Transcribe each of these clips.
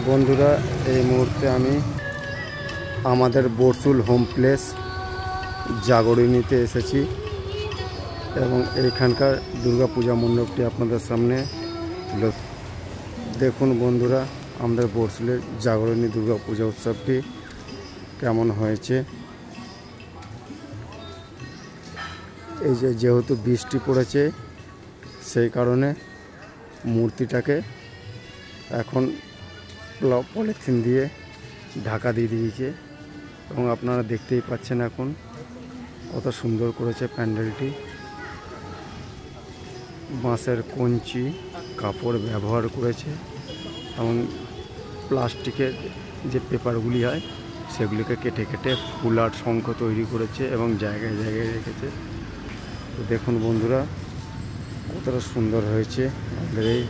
বন্ধুরা এই মুহূর্তে আমি আমাদের বরসুল হোম প্লেস জাগরণীতে এসেছি এবং এইখানকার দুর্গাপূজা মণ্ডপটি আপনাদের সামনে দেখুন। বন্ধুরা আমাদের বরসুলের জাগরণী দুর্গাপূজা উৎসবটি কেমন হয়েছে। এই যেহেতু বৃষ্টি পড়েছে সেই কারণে মূর্তিটাকে এখন পলিথিন দিয়ে ঢাকা দিয়ে দিয়েছে এবং আপনারা দেখতেই পাচ্ছেন এখন কত সুন্দর করেছে প্যান্ডেলটি। বাঁশের কঞ্চি কাপড় ব্যবহার করেছে এবং প্লাস্টিকের যে পেপারগুলি হয় সেগুলিকে কেটে কেটে ফুল আর শঙ্খ তৈরি করেছে এবং জায়গায় জায়গায় রেখেছে। তো দেখুন বন্ধুরা কতটা সুন্দর হয়েছে আমাদের এই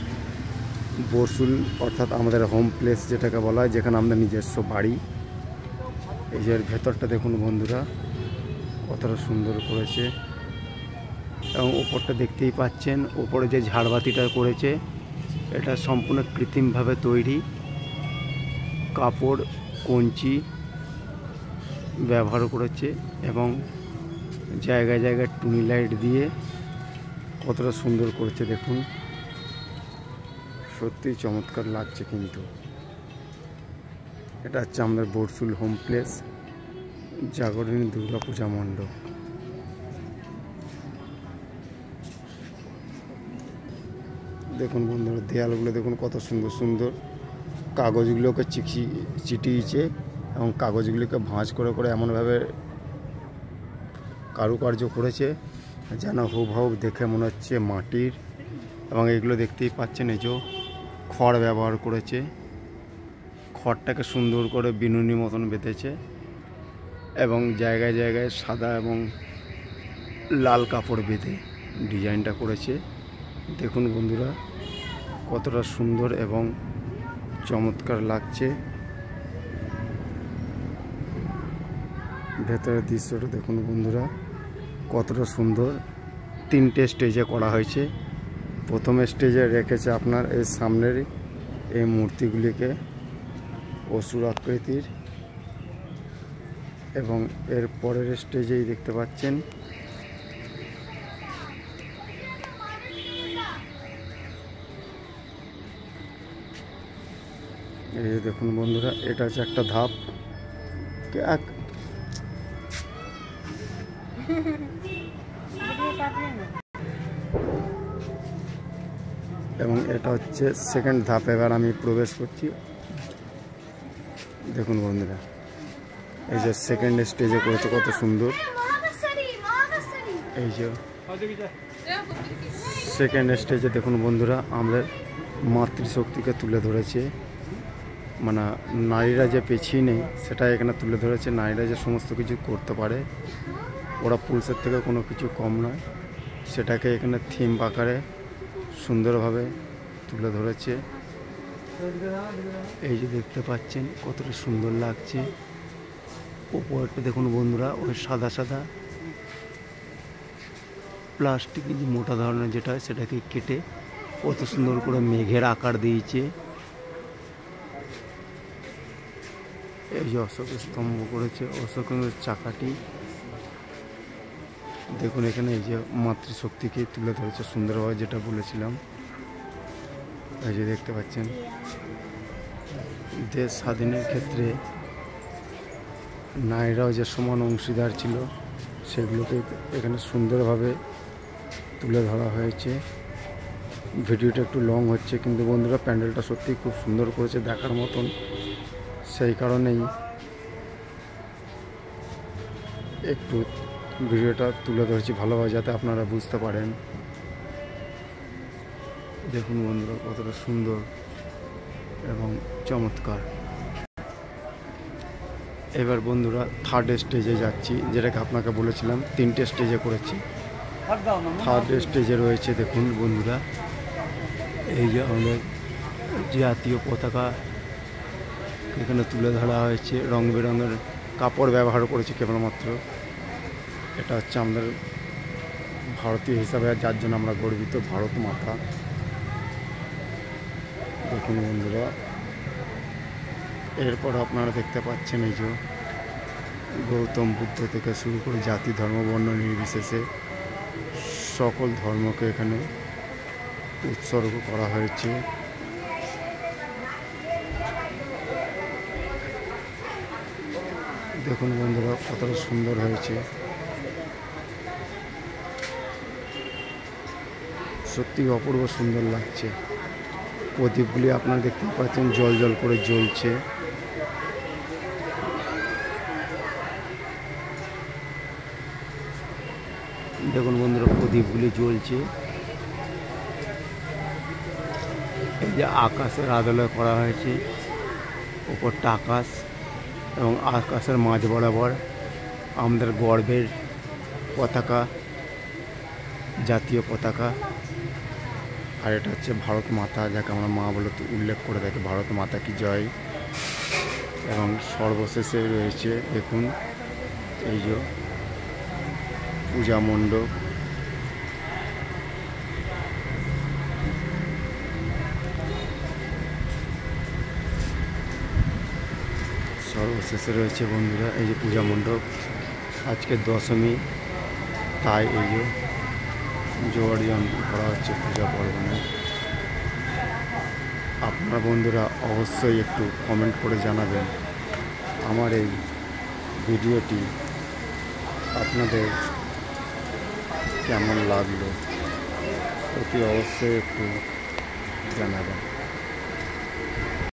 বরসুল, অর্থাৎ আমাদের হোম প্লেস যেটাকে বলা হয়, যেখানে আমাদের নিজস্ব বাড়ি। এই যে ভেতরটা দেখুন বন্ধুরা কতটা সুন্দর করেছে এবং ওপরটা দেখতেই পাচ্ছেন, ওপরে যে ঝাড়বাতিটা করেছে এটা সম্পূর্ণ কৃত্রিমভাবে তৈরি, কাপড় কঞ্চি ব্যবহার করেছে এবং জায়গায় জায়গায় টুনি লাইট দিয়ে কতটা সুন্দর করেছে দেখুন। সত্যি চমৎকার লাগছে। কিন্তু এটা হচ্ছে আমাদের বরসুল হোম প্লেস জাগরণী দুর্গাপূজা মণ্ডপ। দেখুন বন্ধুরা দেয়ালগুলো দেখুন কত সুন্দর সুন্দর, কাগজগুলোকে চিটিয়েছে এবং কাগজগুলিকে ভাঁজ করে করে এমনভাবে কারুকার্য করেছে যেন হুবহু দেখে মনে হচ্ছে মাটির। এবং এগুলো দেখতেই পাচ্ছেন এই যে খড় ব্যবহার করেছে, খড়টাকে সুন্দর করে বিনুনি মতন বেঁধেছে এবং জায়গায় জায়গায় সাদা এবং লাল কাপড় বেঁধে ডিজাইনটা করেছে। দেখুন বন্ধুরা কতটা সুন্দর এবং চমৎকার লাগছে। ভেতরের দৃশ্যটা দেখুন বন্ধুরা কতটা সুন্দর। তিনটে স্টেজে করা হয়েছে। প্রথম স্টেজে রেখেছে আপনার এই সামনের এই মূর্তিগুলিকে অসুর আকৃতির, এবং এর পরের স্টেজেই দেখতে পাচ্ছেন এই দেখুন বন্ধুরা এটা হচ্ছে একটা ধাপ এবং এটা হচ্ছে সেকেন্ড ধাপ। এবার আমি প্রবেশ করছি। দেখুন বন্ধুরা এই যে সেকেন্ড স্টেজে করেছে কত সুন্দর। এই যে সেকেন্ড স্টেজে দেখুন বন্ধুরা আমাদের মাতৃশক্তিকে তুলে ধরেছে, মানে নারীরা যে পেছিয়ে নেই সেটা এখানে তুলে ধরেছে। নারীরা যে সমস্ত কিছু করতে পারে, ওরা পুরুষের থেকে কোনো কিছু কম নয়, সেটাকে এখানে থিম আকারে সুন্দরভাবে তুলে ধরেছে। এই যে দেখতে পাচ্ছেন কতটা সুন্দর লাগছে। ওপরটা দেখুন বন্ধুরা ওই সাদা সাদা প্লাস্টিক যে মোটা ধরনের যেটা হয় সেটাকে কেটে কত সুন্দর করে মেঘের আকার দিয়েছে। এই যে অশোক স্তম্ভ করেছে, অশোকের চাকাটি দেখুন। এখানে এই যে মাতৃশক্তিকে তুলে ধরেছে সুন্দরভাবে, যেটা বলেছিলাম। এই যে দেখতে পাচ্ছেন দেশ স্বাধীনের ক্ষেত্রে নারীরাও যে সমান অংশীদার ছিল সেগুলোকে এখানে সুন্দরভাবে তুলে ধরা হয়েছে। ভিডিওটা একটু লং হচ্ছে কিন্তু বন্ধুরা প্যান্ডেলটা সত্যি খুব সুন্দর করেছে, দেখার মতন। সেই কারণেই একটু ভিডিওটা তুলে ধরেছি ভালোভাবে যাতে আপনারা বুঝতে পারেন। দেখুন বন্ধুরা কতটা সুন্দর এবং চমৎকার। এবার বন্ধুরা থার্ড স্টেজে যাচ্ছি, যেটাকে আপনাকে বলেছিলাম তিনটে স্টেজে করেছি। থার্ড স্টেজে রয়েছে দেখুন বন্ধুরা এই যে আমাদের জাতীয় পতাকা এখানে তুলে ধরা হয়েছে, রং বেরঙের কাপড় ব্যবহার করেছে কেবলমাত্র। এটা হচ্ছে আমাদের ভারতীয় হিসাবে, যার জন্য আমরা গর্বিত, ভারত মাতা। দেখুন বন্ধুরা এরপর আপনারা দেখতে পাচ্ছেন এই যে গৌতম বুদ্ধ থেকে শুরু করে জাতি ধর্ম বর্ণ নির্বিশেষে সকল ধর্মকে এখানে উৎসর্গ করা হয়েছে। দেখুন বন্ধুরা কতটা সুন্দর হয়েছে, সত্যি অপূর্ব সুন্দর লাগছে। প্রদীপগুলি আপনারা দেখতে পাচ্ছেন জল জল করে জ্বলছে। দেখুন বন্ধুরা প্রদীপগুলি জ্বলছে। এই যে আকাশের আদলে করা হয়েছে, উপরটা আকাশ এবং আকাশের মাঝ বরাবর আমাদের গর্বের পতাকা, জাতীয় পতাকা। আর এটা হচ্ছে ভারত মাতা, যাকে আমরা মা বলে উল্লেখ করে থাকি, ভারত মাতা কি জয়। এবং সর্বশেষে রয়েছে দেখুন এই যে পূজা মণ্ডপ। সর্বশেষে রয়েছে বন্ধুরা এই যে পূজা মণ্ডপ। আজকে দশমী, তাই এই যে জোয়ারিয়ান করা হচ্ছে পূজা পর্বণে। আপনারা বন্ধুরা অবশ্যই একটু কমেন্ট করে জানাবেন আমার এই ভিডিওটি আপনাদের কেমন লাগলো, অতি অবশ্যই একটু জানাবেন।